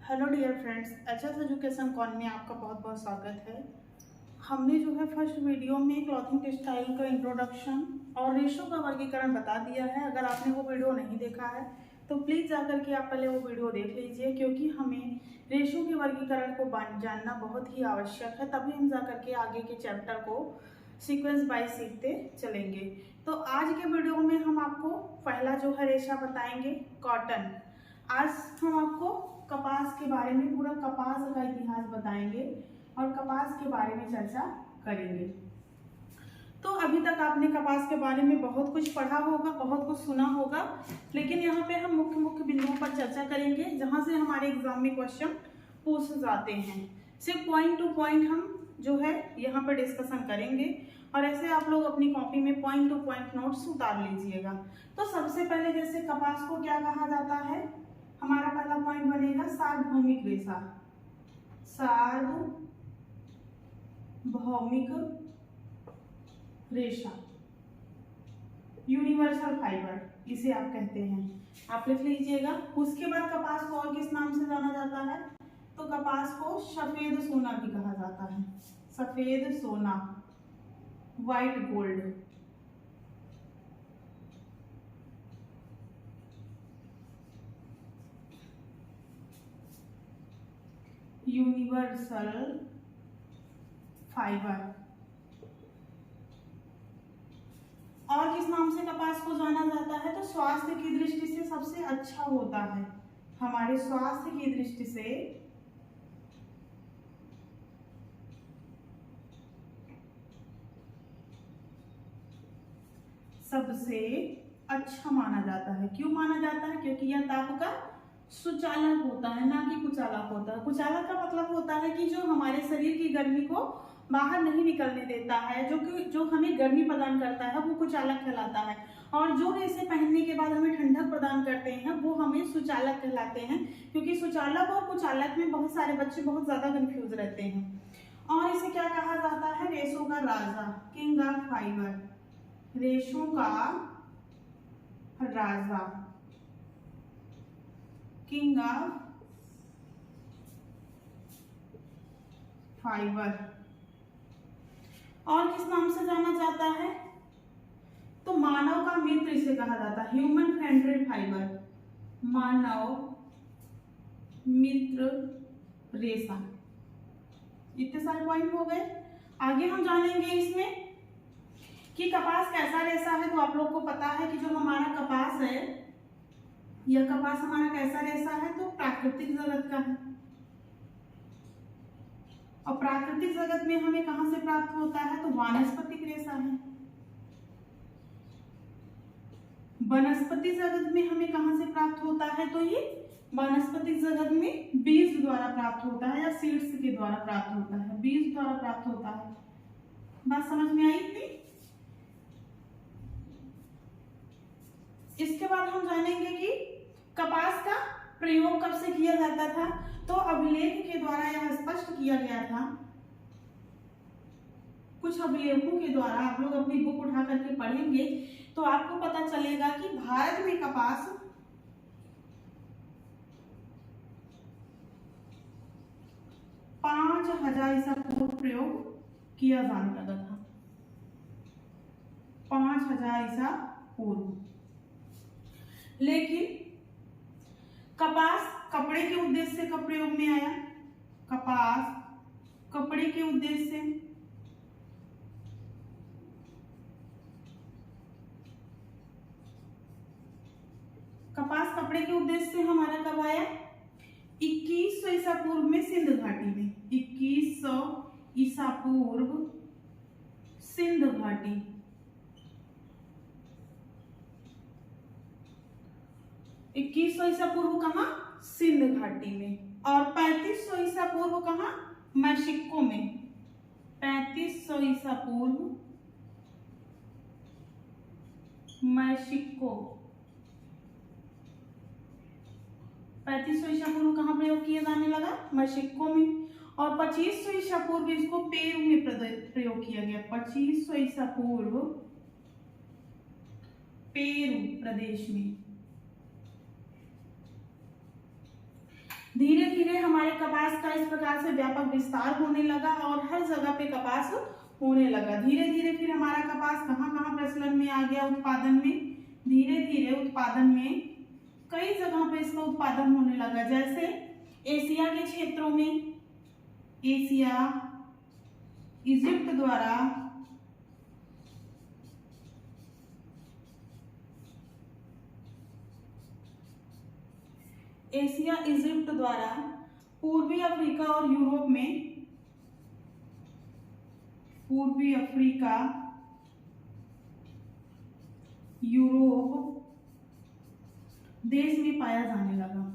Hello dear friends, HS education corner में आपका बहुत बहुत स्वागत है। हमने जो है फर्स्ट वीडियो में क्लॉथिंग टेक्सटाइल का इंट्रोडक्शन और रेशो का वर्गीकरण बता दिया है। अगर आपने वो वीडियो नहीं देखा है तो प्लीज़ जाकर के आप पहले वो वीडियो देख लीजिए, क्योंकि हमें रेशो के वर्गीकरण को जानना बहुत ही आवश्यक है, तभी हम जाकर के आगे के चैप्टर को सीक्वेंस बाय सीखते चलेंगे। तो आज के वीडियो में हम आपको पहला जो है रेशा बताएंगे, कॉटन। आज हम आपको कपास के बारे में, पूरा कपास का इतिहास बताएंगे और कपास के बारे में चर्चा करेंगे। तो अभी तक आपने कपास के बारे में बहुत कुछ पढ़ा होगा, बहुत कुछ सुना होगा, लेकिन यहाँ पे हम मुख्य मुख्य बिंदुओं पर चर्चा करेंगे जहाँ से हमारे एग्जाम में क्वेश्चन पूछ जाते हैं। सिर्फ पॉइंट टू पॉइंट हम जो है यहाँ पर डिस्कशन करेंगे और ऐसे आप लोग अपनी कॉपी में पॉइंट टू पॉइंट नोट्स उतार लीजिएगा। तो सबसे पहले जैसे कपास को क्या कहा जाता है, हमारा पहला पॉइंट बनेगा सार्वभौमिक रेशा। सार्वभौमिक रेशा, यूनिवर्सल फाइबर इसे आप कहते हैं, आप लिख लीजिएगा। उसके बाद कपास को और किस नाम से जाना जाता है, तो कपास को सफेद सोना भी कहा जाता है। सफेद सोना, व्हाइट गोल्ड। Universal fibre. और किस नाम से कपास को जाना जाता है, तो स्वास्थ्य की दृष्टि से सबसे अच्छा होता है। हमारे स्वास्थ्य की दृष्टि से सबसे अच्छा माना जाता है। क्यों माना जाता है, क्योंकि यह ताप का सुचालक होता है, ना कि कुचालक होता है। कुचालक का मतलब होता है कि जो हमारे शरीर की गर्मी को बाहर नहीं निकलने देता है, जो हमें गर्मी प्रदान करता है, वो कुचालक कहलाता है। और जो इसे पहनने के बाद हमें ठंडक प्रदान करते हैं, वो हमें सुचालक कहलाते हैं। क्योंकि सुचालक और कुचालक में बहुत सारे बच्चे बहुत ज्यादा कंफ्यूज रहते हैं। और इसे क्या कहा जाता है, रेशों का राजा, किंग ऑफ फाइबर। रेशों का राजा, किंग ऑफ फाइबर। और किस नाम से जाना जाता है, तो मानव का मित्र इसे कहा जाता है, ह्यूमन फ्रेंडली फाइबर। मानव मित्र रेशा। इतने सारे पॉइंट हो गए। आगे हम जानेंगे इसमें कि कपास कैसा रेशा है। तो आप लोग को पता है कि जो हमारा कपास है, यह कपास हमारा कैसा रेशा है, तो प्राकृतिक जगत का है। और प्राकृतिक जगत में हमें कहां से प्राप्त होता है, तो वानस्पतिक रेशा है। वनस्पति जगत में हमें कहां से प्राप्त होता है, तो ये वनस्पतिक जगत में बीज द्वारा प्राप्त होता है या सीड्स के द्वारा प्राप्त होता है, बीज द्वारा प्राप्त होता है। बात समझ में आई थी। इसके बाद हम जानेंगे कि कपास का प्रयोग कब से किया जाता था। तो अभिलेख के द्वारा यह स्पष्ट किया गया था। कुछ अभिलेखों के द्वारा आप लोग अपनी बुक उठा करके पढ़ेंगे तो आपको पता चलेगा कि भारत में कपास 5000 ईसा पूर्व प्रयोग किया जाने लगा था। 5000 ईसा पूर्व। लेकिन कपास कपड़े के उद्देश्य से कब प्रयोग में आया, कपास कपड़े के उद्देश्य से कपास कपड़े के उद्देश्य से हमारा कब आया, 2100 ईसा पूर्व में सिंध घाटी में। 2100 ईसा पूर्व सिंध घाटी। 2100 ईसा पूर्व कहाँ, सिंध घाटी में। और 3500 ईसा पूर्व कहाँ, मैक्सिको में। 3500 ईसा पूर्व मैक्सिको। 3500 ईसा पूर्व कहाँ प्रयोग किया जाने लगा, मैक्सिको में। और 2500 ईसा पूर्व इसको पेरू में प्रयोग किया गया। 2500 ईसा पूर्व पेरू प्रदेश में। धीरे धीरे हमारे कपास का इस प्रकार से व्यापक विस्तार होने लगा और हर जगह पे कपास होने लगा। धीरे धीरे फिर हमारा कपास कहाँ कहाँ प्रचलन में आ गया, उत्पादन में। धीरे धीरे उत्पादन में कई जगह पे इसका उत्पादन होने लगा, जैसे एशिया के क्षेत्रों में, एशिया, इजिप्ट द्वारा एशिया इजिप्ट द्वारा पूर्वी अफ्रीका और यूरोप में, पूर्वी अफ्रीका यूरोप देश में पाया जाने लगा।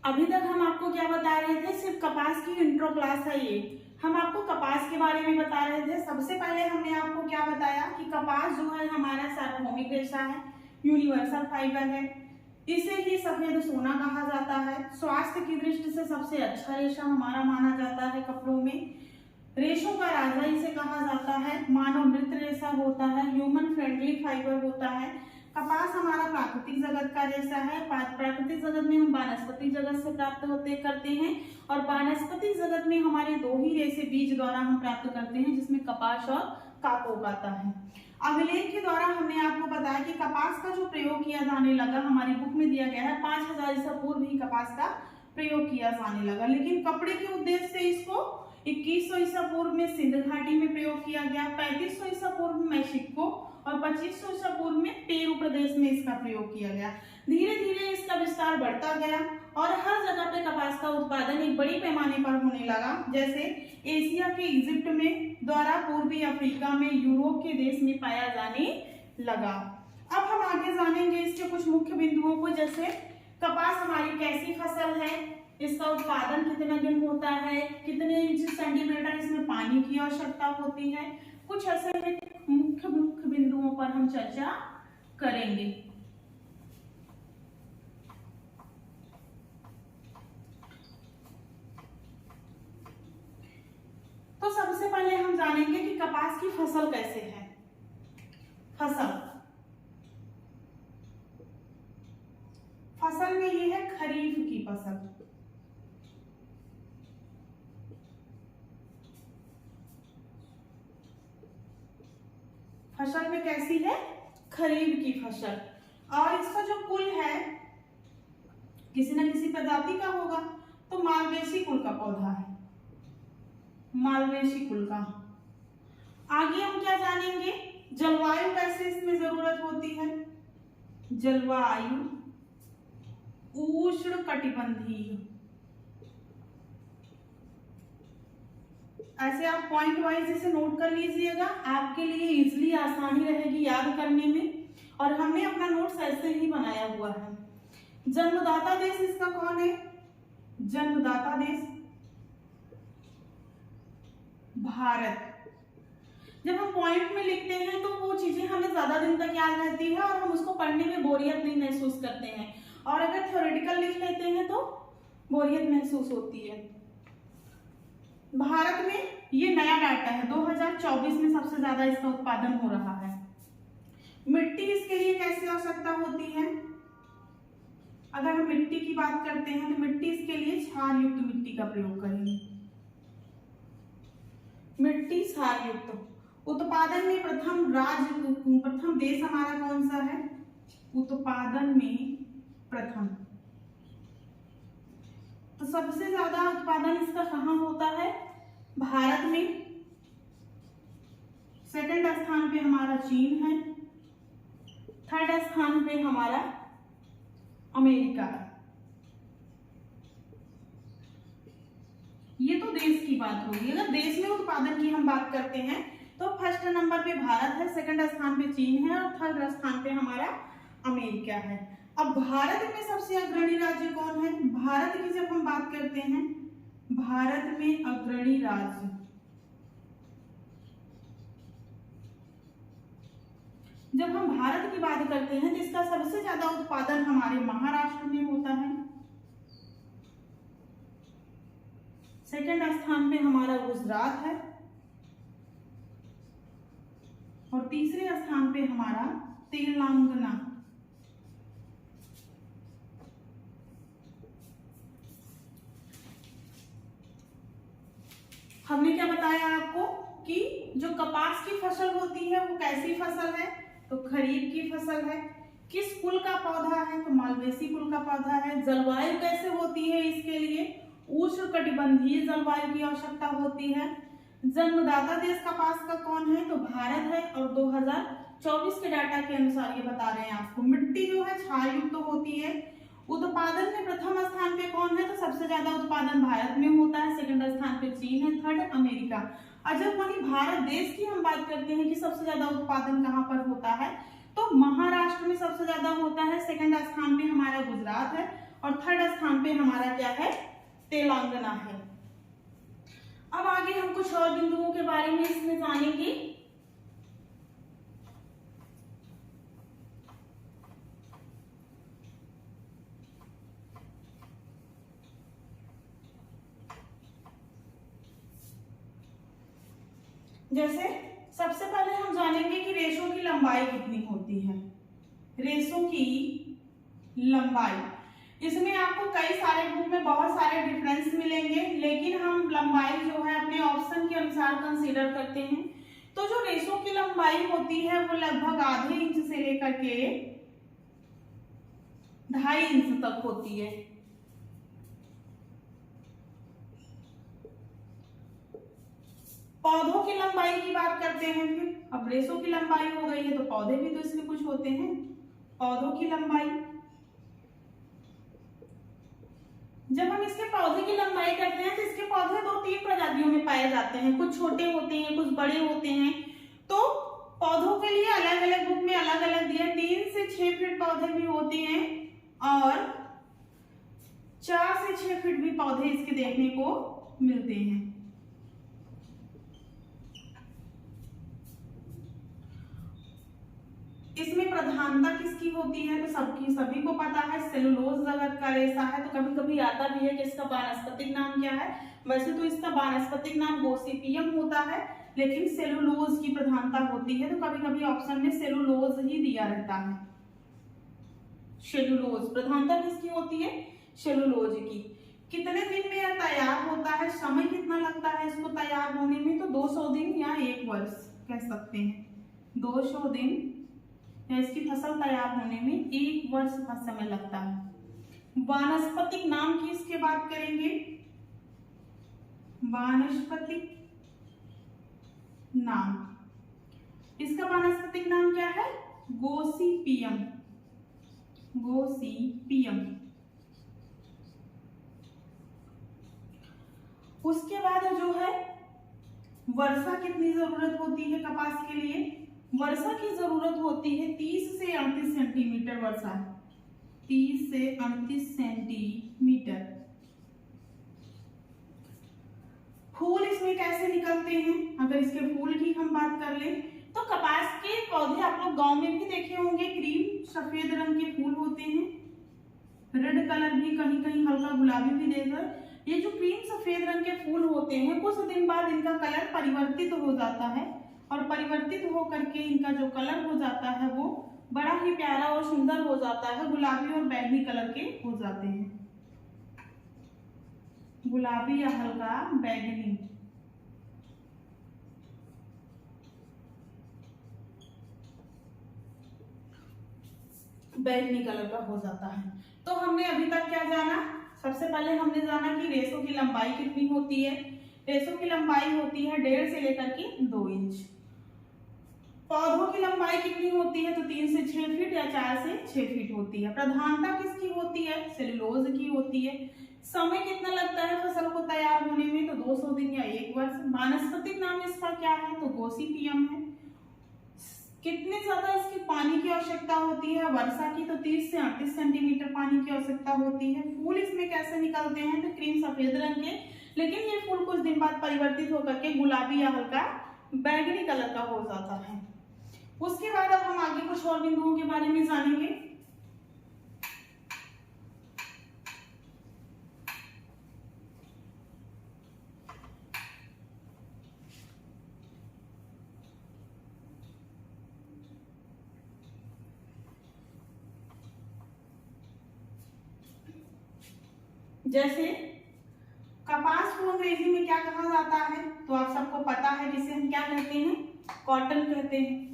अभी तक हम आपको क्या बता रहे थे, सिर्फ कपास की इंट्रो क्लास है ये। हम आपको कपास के बारे में बता रहे थे। सबसे पहले हमने आपको क्या बताया कि कपास जो है हमारा सार्वभौमिक रेशा है, यूनिवर्सल फाइबर है। इसे ही सफेद सोना कहा जाता है। स्वास्थ्य की दृष्टि से सबसे अच्छा रेशा हमारा माना जाता है कपड़ों में। रेशों का राजा इसे कहा जाता है। मानव मृत रेशा होता है, ह्यूमन फ्रेंडली फाइबर होता है। कपास हमारा प्राकृतिक जगत का रेशा है। प्राकृतिक जगत में हम वानस्पतिक जगत से प्राप्त करते हैं और वानस्पतिक जगत में हमारे दो ही रेशे बीज द्वारा हम प्राप्त करते हैं, जिसमें कपास और काकोक आता है। अभिलेख के द्वारा हमने आपको बताया कि कपास का जो प्रयोग किया जाने लगा, हमारी बुक में दिया गया है 5000 ईसा पूर्व ही कपास का प्रयोग किया जाने लगा। लेकिन कपड़े के उद्देश्य से इसको 2100 ईसा पूर्व में सिंध घाटी में प्रयोग किया गया, 3500 ईसा पूर्व में मैक्सिको और 2500 ईसा पूर्व में पेरू प्रदेश में इसका प्रयोग किया गया। धीरे धीरे इसका विस्तार बढ़ता गया और हर जगह पे कपास का उत्पादन एक बड़ी पैमाने पर होने लगा, जैसे एशिया के इजिप्ट में द्वारा पूर्वी अफ्रीका में, यूरोप के देश में पाया जाने लगा। अब हम आगे जानेंगे इसके कुछ मुख्य बिंदुओं को, जैसे कपास हमारी कैसी फसल है, इसका उत्पादन कितना दिन होता है, कितने इंच सेंटीमीटर इसमें पानी की आवश्यकता होती है। कुछ ऐसे मुख्य बिंदुओं पर हम चर्चा करेंगे। तो सबसे पहले हम जानेंगे कि कपास की फसल कैसे है। फसल में ये है खरीफ की फसल। फसल में कैसी है, खरीफ की फसल। और इसका जो कुल है किसी न किसी प्रजाति का होगा, तो मालवेसी कुल का पौधा है, मालवेसी कुल का। आगे हम क्या जानेंगे, जलवायु कैसे इसमें जरूरत होती है। जलवायु उष्ण कटिबंधीय। ऐसे आप पॉइंट वाइज इसे नोट कर लीजिएगा, आपके लिए इजीली आसानी रहेगी याद करने में। और हमने अपना नोट्स ऐसे ही बनाया हुआ है। जन्मदाता देश इसका कौन है, जन्मदाता देश भारत। जब हम पॉइंट में लिखते हैं तो वो चीजें हमें ज्यादा दिन तक याद रहती है और हम उसको पढ़ने में बोरियत नहीं महसूस करते हैं, और अगर थ्योरेटिकल लिख लेते हैं तो बोरियत महसूस होती है। भारत में ये नया डाटा है, 2024 में सबसे ज्यादा इसका उत्पादन हो रहा है। मिट्टी इसके लिए कैसी आवश्यकता होती है, अगर हम मिट्टी की बात करते हैं तो मिट्टी इसके लिए क्षार युक्त मिट्टी का प्रयोग करेंगे। मिट्टी क्षार युक्त। उत्पादन में प्रथम देश हमारा कौन सा है, उत्पादन में प्रथम। तो सबसे ज्यादा उत्पादन इसका कहाँ होता है, भारत में। सेकंड स्थान पे हमारा चीन है, थर्ड स्थान पे हमारा अमेरिका है। ये तो देश की बात होगी। अगर देश में उत्पादन की हम बात करते हैं तो फर्स्ट नंबर पे भारत है, सेकंड स्थान पे चीन है और थर्ड स्थान पे हमारा अमेरिका है। अब भारत में सबसे अग्रणी राज्य कौन है, भारत की जब हम बात करते हैं, भारत में अग्रणी राज्य जब हम भारत की बात करते हैं तो इसका सबसे ज्यादा उत्पादन हमारे महाराष्ट्र में होता है। सेकंड स्थान पे हमारा गुजरात है और तीसरे स्थान पे हमारा तेलंगाना। हमने क्या बताया आपको कि जो कपास की फसल होती है वो कैसी फसल है, तो खरीफ की फसल है। किस कुल का पौधा है, तो मालवेसी कुल का पौधा है। जलवायु कैसे होती है इसके लिए, उष्णकटिबंधीय जलवायु की आवश्यकता होती है। जन्मदाता देश कपास का कौन है, तो भारत है, और 2024 के डाटा के अनुसार ये बता रहे हैं आपको। मिट्टी जो है क्षार युक्त होती है। उत्पादन में प्रथम स्थान पे कौन है, तो सबसे ज्यादा उत्पादन भारत में होता है। सेकंड स्थान पे चीन है, थर्ड अमेरिका। और जब वही भारत देश की हम बात करते हैं कि सबसे ज्यादा उत्पादन कहाँ पर होता है, तो महाराष्ट्र में सबसे ज्यादा होता है। सेकंड स्थान पे हमारा गुजरात है, और थर्ड स्थान पे हमारा क्या है, तेलंगाना है। अब आगे हम कुछ और बिंदुओं के बारे में इसमें जानेंगे। जैसे सबसे पहले हम जानेंगे कि रेशों की लंबाई कितनी होती है। रेशों की लंबाई, इसमें आपको कई सारे बुक में बहुत सारे डिफरेंस मिलेंगे, लेकिन हम लंबाई जो है अपने ऑप्शन के अनुसार कंसीडर करते हैं। तो जो रेशों की लंबाई होती है वो लगभग आधे इंच से लेकर के 2.5 इंच तक होती है। पौधों की लंबाई की बात करते हैं फिर। अब रेशों की लंबाई हो गई है तो पौधे भी तो इसमें कुछ होते हैं। पौधों की लंबाई, जब हम इसके पौधे की लंबाई करते हैं तो इसके पौधे 2-3 प्रजातियों में पाए जाते हैं। कुछ छोटे होते हैं, कुछ बड़े होते हैं। तो पौधों के लिए अलग अलग बुक में अलग अलग दिया। 3 से 6 फीट पौधे भी होते हैं, और 4 से 6 फीट भी पौधे इसके देखने को मिलते हैं। इसमें प्रधानता किसकी होती है, तो सभी को पता है सेलुलोज जगत का रेशा है। तो कभी कभी आता भी है कि इसका वानस्पतिक नाम क्या है। वैसे तो इसका वानस्पतिक नाम गोसिपियम होता है, लेकिन सेलुलोज की प्रधानता होती है। तो कभी कभी ऑप्शन में सेलुलोज ही दिया रहता है। सेलुलोज प्रधानता किसकी होती है, सेलुलोज की। कितने दिन में यह तैयार होता है, समय कितना लगता है इसको तैयार होने में, तो 200 दिन या 1 वर्ष कह सकते हैं। 200 दिन या इसकी फसल तैयार होने में 1 वर्ष का समय लगता है। वानस्पतिक नाम की इसके बात करेंगे। वानस्पतिक नाम, इसका वानस्पतिक नाम क्या है, गोसिपियम। गोसिपियम। उसके बाद जो है वर्षा कितनी जरूरत होती है कपास के लिए, वर्षा की जरूरत होती है 30 से 38 सेंटीमीटर वर्षा, 30 से 38 सेंटीमीटर। फूल इसमें कैसे निकलते हैं, अगर इसके फूल की हम बात कर ले तो कपास के पौधे आप लोग गांव में भी देखे होंगे, क्रीम सफेद रंग के फूल होते हैं। रेड कलर भी, कहीं कहीं हल्का गुलाबी भी देकर। ये जो क्रीम सफेद रंग के फूल होते हैं कुछ दिन बाद इनका कलर परिवर्तित हो जाता है, और परिवर्तित होकर के इनका जो कलर हो जाता है वो बड़ा ही प्यारा और सुंदर हो जाता है। गुलाबी और बैंगनी कलर के हो जाते हैं, गुलाबी या हल्का बैंगनी। बैंगनी कलर का हो जाता है। तो हमने अभी तक क्या जाना, सबसे पहले हमने जाना कि रेशों की लंबाई कितनी होती है। रेशों की लंबाई होती है 1.5 से लेकर के 2 इंच। पौधों की लंबाई कितनी होती है, तो 3 से 6 फीट या 4 से 6 फीट होती है। प्रधानता किसकी होती है, सेलुलोज की होती है। समय कितना लगता है फसल को तैयार होने में, तो 200 दिन या 1 वर्ष। वानस्पतिक नाम इसका क्या है, तो गोसिपियम है। कितने ज्यादा इसकी पानी की आवश्यकता होती है, वर्षा की तो 30 से 38 सेंटीमीटर पानी की आवश्यकता होती है। फूल इसमें कैसे निकलते हैं, तो क्रीम सफेद रंग के, लेकिन ये फूल कुछ दिन बाद परिवर्तित होकर के गुलाबी या हल्का बैंगनी कलर का हो जाता है। उसके बाद अब हम आगे कुछ और बिंदुओं के बारे में जानेंगे। जैसे कपास को अंग्रेजी में क्या कहा जाता है, तो आप सबको पता है, जिसे हम क्या कहते हैं, कॉटन कहते हैं।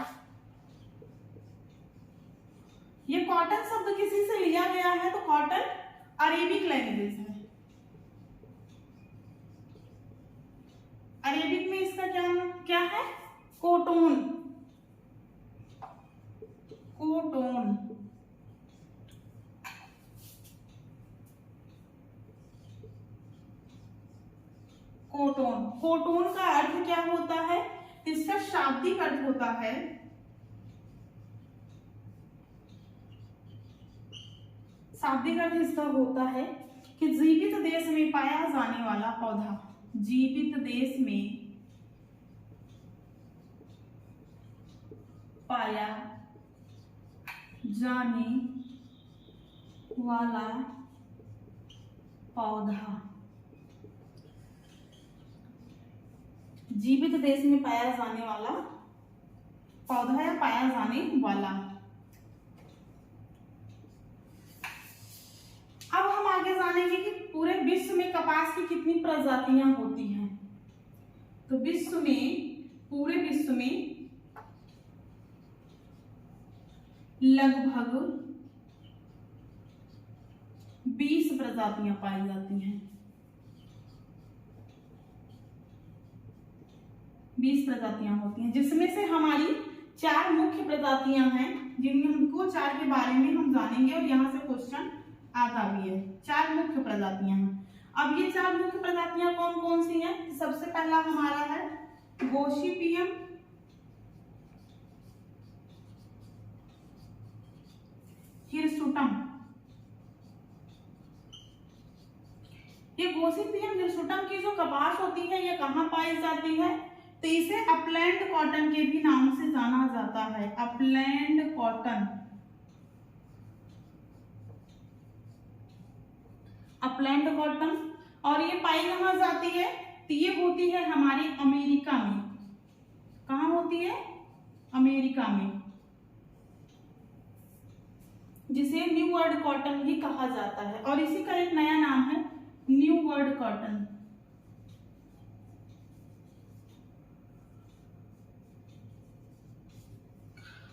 ये कॉटन शब्द किसी से लिया गया है, तो कॉटन अरेबिक लैंग्वेज है। अरेबिक में इसका क्या है, कोटोन। कोटोन कोटोन कोटोन का अर्थ क्या होता है, इसका शाब्दिक अर्थ होता है शाब्दिक अर्थ इसका होता है कि जीवित देश में पाया जाने वाला पौधा। जीवित देश में पाया जाने वाला पौधा। जीवित देश में पाया जाने वाला पौधा या पाया जाने वाला। अब हम आगे जानेंगे कि पूरे विश्व में कपास की कितनी प्रजातियां होती हैं। तो पूरे विश्व में लगभग 20 प्रजातियां पाई जाती हैं। 20 प्रजातियां होती हैं, जिसमें से हमारी 4 मुख्य प्रजातियां हैं, जिनमें हमको 4 के बारे में हम जानेंगे और यहाँ से क्वेश्चन आता भी है। 4 मुख्य प्रजातियां हैं। अब ये 4 मुख्य प्रजातियां कौन कौन सी हैं? सबसे पहला हमारा है गोसिपियम हिरसुटम। ये गोसिपियम हिरसुटम की जो कपास होती है, ये कहाँ पाई जाती है? तो इसे अपलैंड कॉटन के भी नाम से जाना जाता है। Upland cotton, upland cotton. और ये पाई कहाँ जाती है? तो ये होती है हमारे अमेरिका में। कहाँ होती है? अमेरिका में, जिसे न्यू वर्ल्ड कॉटन भी कहा जाता है। और इसी का एक नया नाम है न्यू वर्ल्ड कॉटन।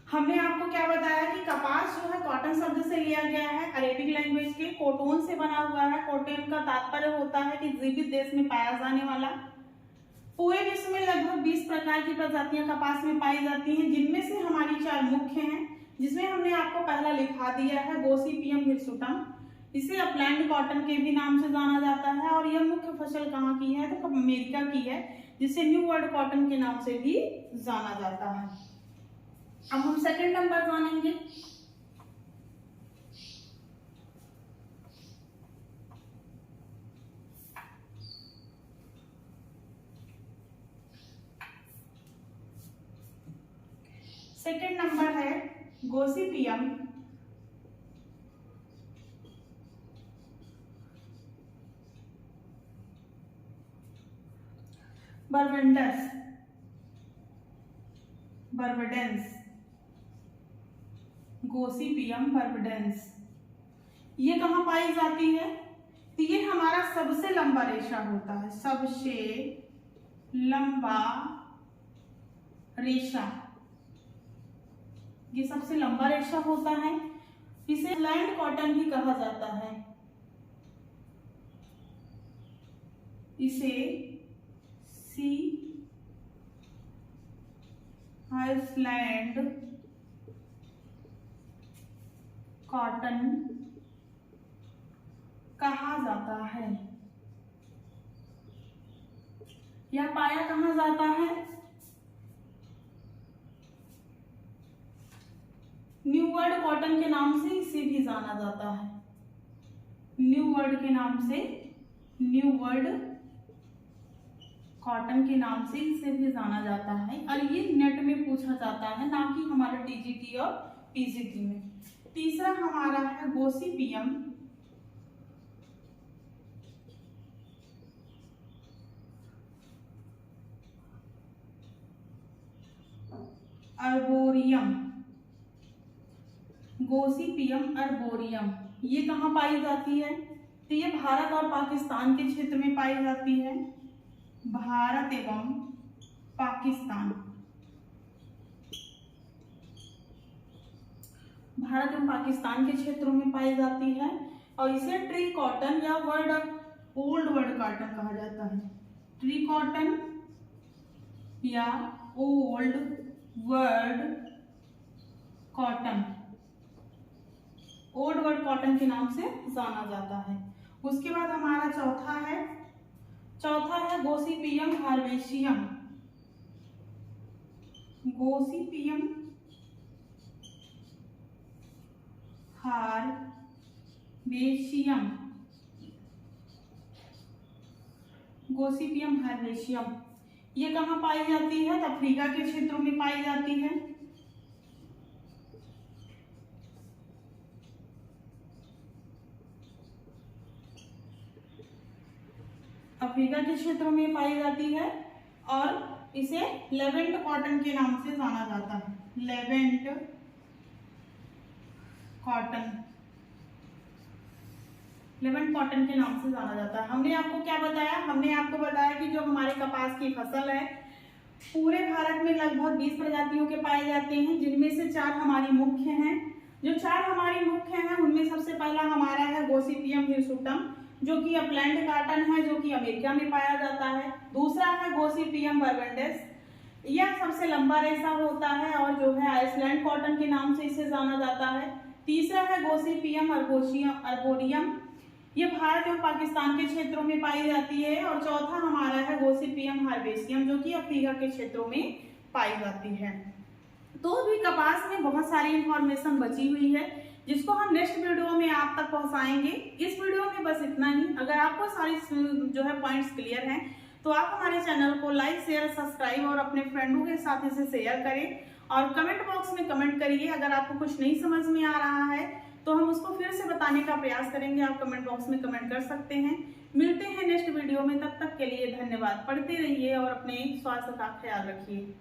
हमने आपको क्या बताया कि कपास जो है कॉटन शब्द से लिया गया है, अरेबिक लैंग्वेज के। कोटोन से बना हुआ है। कोटोन का तात्पर्य होता है कि जीवित देश में पाया जाने वाला। पूरे विश्व में लगभग 20 प्रकार की प्रजातियां कपास में पाई जाती हैं, जिनमें से हमारी 4 मुख्य हैं, जिसमें हमने आपको पहला लिखा दिया है गोसिपियम हिरसुटम। इसे अपलैंड कॉटन के भी नाम से जाना जाता है। और यह मुख्य फसल कहाँ की है? तो अमेरिका की है, जिसे न्यू वर्ल्ड कॉटन के नाम से भी जाना जाता है। अब हम सेकंड नंबर जानेंगे। सेकंड नंबर है गोसिपियम बर्बडेंस। गोसिपियम बर्बडेंस ये कहाँ पाई जाती है? तो ये हमारा सबसे लंबा रेशा होता है। सबसे लंबा रेशा, ये सबसे लंबा रेशा होता है। इसे लैंड कॉटन भी कहा जाता है। इसे सी आइसलैंड कॉटन कहा जाता है। यह पाया कहाँ जाता है? न्यू वर्ल्ड कॉटन के नाम से इसे भी जाना जाता है। न्यू वर्ल्ड के नाम से, न्यू वर्ल्ड कॉटन के नाम से इसे भी जाना जाता है। और ये नेट में पूछा जाता है, ना कि हमारा टीजीटी और पीजीटी में। तीसरा हमारा है गोसिपियम अर्बोरियम। गोसिपियम अर्बोरियम ये कहाँ पाई जाती है? तो ये भारत और पाकिस्तान के क्षेत्र में पाई जाती है। भारत एवं पाकिस्तान, भारत एवं पाकिस्तान के क्षेत्रों में पाई जाती है और इसे ट्री कॉटन या ओल्ड वर्ड कॉटन कहा जाता है। ट्री कॉटन या old word cotton, old word cotton के नाम से जाना जाता है। उसके बाद हमारा चौथा है गोसिपियम हार्वेशियम। गोसिपियम हार्वेशियम, गोसिपियम हार्वेशियम ये कहाँ पाई जाती है? तो अफ्रीका के क्षेत्रों में पाई जाती है। अफ्रीका के क्षेत्रों में पाई जाती है और इसे लेवेंट कॉटन के नाम से जाना जाता है। लेवेंट कॉटन, लेवेंट कॉटन के नाम से जाना जाता है। हमने आपको क्या बताया? हमने आपको बताया कि जो हमारे कपास की फसल है पूरे भारत में लगभग 20 प्रजातियों के पाए जाते हैं, जिनमें से 4 हमारी मुख्य हैं। जो 4 हमारी मुख्य हैं उनमें सबसे पहला हमारा है गोसिपियम हिरसुटम, जो कि अपलैंड कॉटन है, जो कि अमेरिका में पाया जाता है। दूसरा है गोसिपियम बर्बेंडेस, यह सबसे लंबा रेशा होता है और जो है आइसलैंड कॉटन के नाम से इसे जाना जाता है। तीसरा है गोसिपियम अर्बोरियम, ये भारत और पाकिस्तान के क्षेत्रों में पाई जाती है। और चौथा हमारा है गोसिपियम हार्वेशियम, जो कि अफ्रीका के क्षेत्रों में पाई जाती है। तो भी कपास में बहुत सारी इंफॉर्मेशन बची हुई है, जिसको हम नेक्स्ट वीडियो में आप तक पहुंचाएंगे। इस वीडियो में बस इतना ही। अगर आपको सारी जो है पॉइंट्स क्लियर हैं तो आप हमारे चैनल को लाइक, शेयर, सब्सक्राइब और अपने फ्रेंडों के साथ इसे शेयर करें और कमेंट बॉक्स में कमेंट करिए। अगर आपको कुछ नहीं समझ में आ रहा है तो हम उसको फिर से बताने का प्रयास करेंगे। आप कमेंट बॉक्स में कमेंट कर सकते हैं। मिलते हैं नेक्स्ट वीडियो में, तब तक के लिए धन्यवाद। पढ़ते रहिए और अपने स्वास्थ्य का ख्याल रखिए।